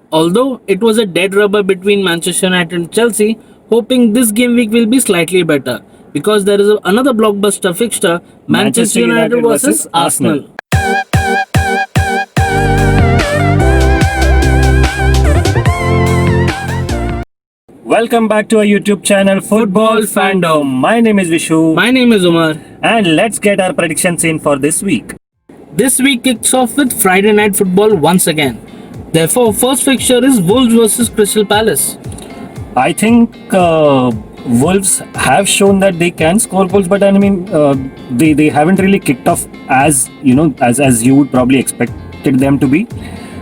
Although it was a dead rubber between Manchester United and Chelsea, hoping this game week will be slightly better because there is another blockbuster fixture, Manchester United versus Arsenal. Welcome back to our YouTube channel Football Fandom. My name is Vishu My name is Umar. and let's get our predictions in for this week. This week kicks off with Friday night football once again. Therefore, first fixture is Wolves versus Crystal Palace. I think Wolves have shown that they can score goals, but I mean they haven't really kicked off as as you would probably expected them to be.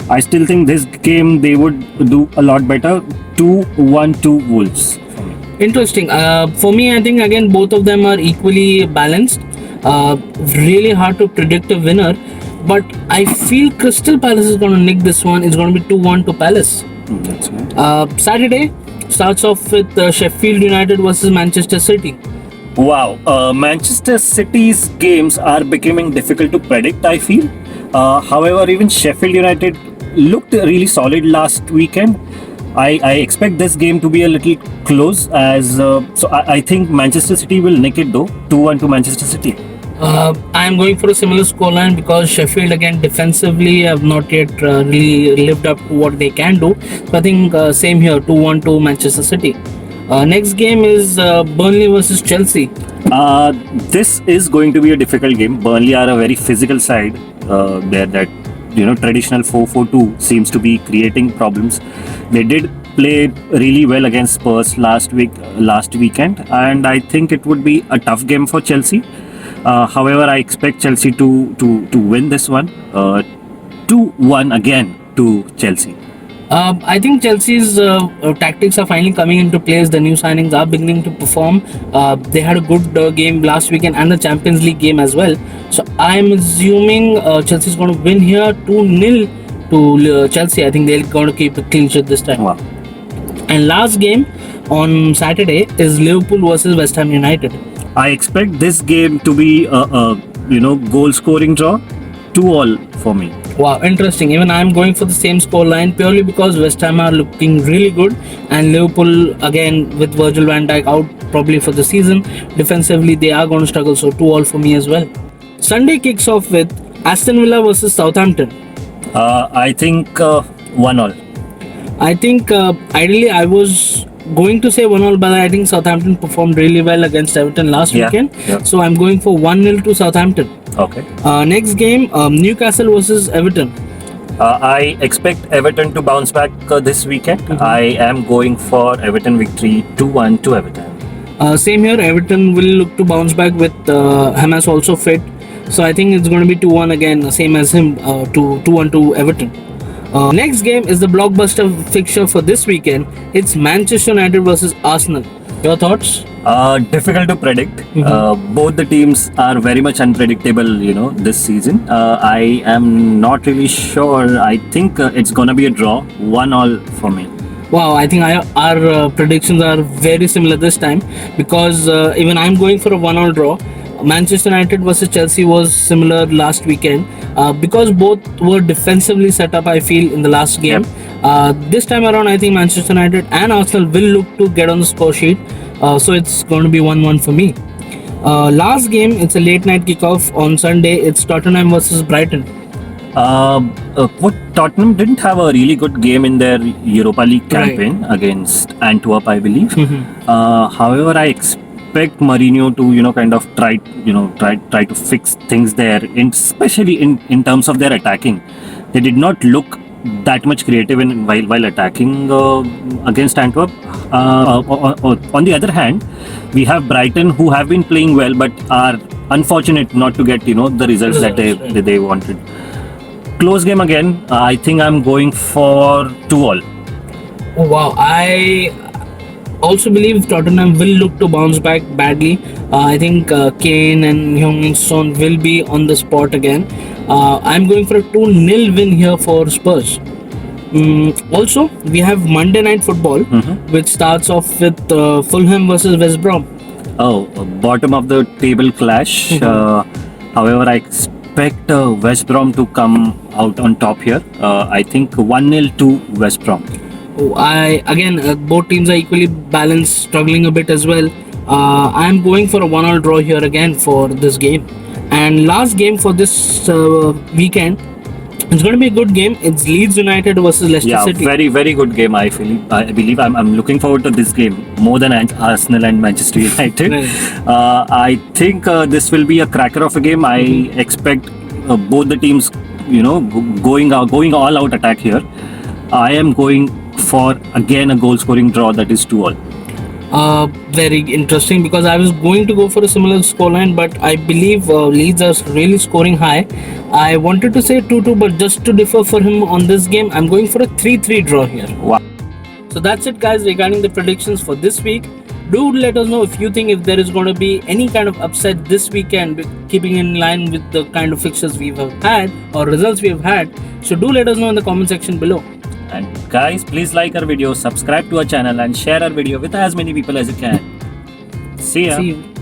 I still think this game they would do a lot better. 2-1 to Wolves. Interesting. For me, I think again both of them are equally balanced. Really hard to predict a winner, but I feel Crystal Palace is going to nick this one. It's going to be 2-1 to Palace. That's right. Saturday starts off with Sheffield United versus Manchester City. Wow, Manchester City's games are becoming difficult to predict, I feel. However, even Sheffield United looked really solid last weekend. I expect this game to be a little close I think Manchester City will nick it though. 2-1 to Manchester City. I am going for a similar scoreline because Sheffield again defensively have not yet really lived up to what they can do. So I think same here, 2-1 to Manchester City. Next game is Burnley versus Chelsea. This is going to be a difficult game. Burnley are a very physical side. That traditional 4-4-2 seems to be creating problems. They did play really well against Spurs last weekend, and I think it would be a tough game for Chelsea. However, I expect Chelsea to win this one. 2-1 again to Chelsea. I think Chelsea's tactics are finally coming into place. The new signings are beginning to perform. They had a good game last weekend and the Champions League game as well. So I'm assuming Chelsea is going to win here 2-0 to Chelsea. I think they're going to keep a clean sheet this time. Wow. And last game on Saturday is Liverpool versus West Ham United. I expect this game to be a goal scoring draw. 2-2 for me. Wow, interesting. Even I'm going for the same score line purely because West Ham are looking really good and Liverpool again with Virgil van Dijk out probably for the season. Defensively they are going to struggle, so 2-2 for me as well. Sunday kicks off with Aston Villa versus Southampton. I think 1-1. I think ideally I was going to say 1-1, but I think Southampton performed really well against Everton last weekend. Yeah. So I'm going for 1-0 to Southampton. Okay. Next game, Newcastle versus Everton. I expect Everton to bounce back this weekend. I am going for Everton victory 2-1 to Everton. Same here, Everton will look to bounce back with Hamas also fit. So I think it's going to be 2-1 again, same as him, 2-1 to Everton. Next game is the blockbuster fixture for this weekend. It's Manchester United versus Arsenal. Your thoughts? Difficult to predict. Both the teams are very much unpredictable, this season. I am not really sure. I think it's going to be a draw. 1-1 for me. Wow, I think our predictions are very similar this time because even I'm going for a 1-1 draw. Manchester United versus Chelsea was similar last weekend because both were defensively set up, I feel, in the last game. This time around, I think Manchester United and Arsenal will look to get on the score sheet. So it's going to be 1-1 for me. Last game, it's a late night kickoff on Sunday. It's Tottenham versus Brighton. Tottenham didn't have a really good game in their Europa League campaign against Antwerp, I believe. However, I expect Mourinho to kind of try to fix things there, especially in terms of their attacking. They did not look that much creative while attacking against Antwerp. On the other hand, we have Brighton who have been playing well but are unfortunate not to get the results that they wanted. Close game again. I think I'm going for 2-2. Oh wow, I also believe Tottenham will look to bounce back badly. I think Kane and Heung-min Son will be on the spot again. I'm going for a 2-0 win here for Spurs. Also, we have Monday Night Football, which starts off with Fulham versus West Brom. Oh, bottom of the table clash. However, I expect West Brom to come out on top here. I think 1-0 to West Brom. Both teams are equally balanced, struggling a bit as well. I'm going for a 1-1 draw here again for this game. And last game for this weekend, it's going to be a good game. It's Leeds United versus Leicester City. Very, very good game. I believe I'm looking forward to this game more than Arsenal and Manchester United. Right. I think this will be a cracker of a game. I expect both the teams, going all out attack here. I am going for again a goal scoring draw, that is 2-2. Very interesting, because I was going to go for a similar scoreline, but I believe Leeds are really scoring high. I wanted to say 2-2, but just to differ for him on this game, I'm going for a 3-3 draw here. Wow. So that's it, guys, regarding the predictions for this week. Do let us know if you think if there is going to be any kind of upset this weekend, keeping in line with the kind of fixtures we have had or results we have had. So do let us know in the comment section below. And guys, please like our video, subscribe to our channel and share our video with as many people as you can. See ya. See you.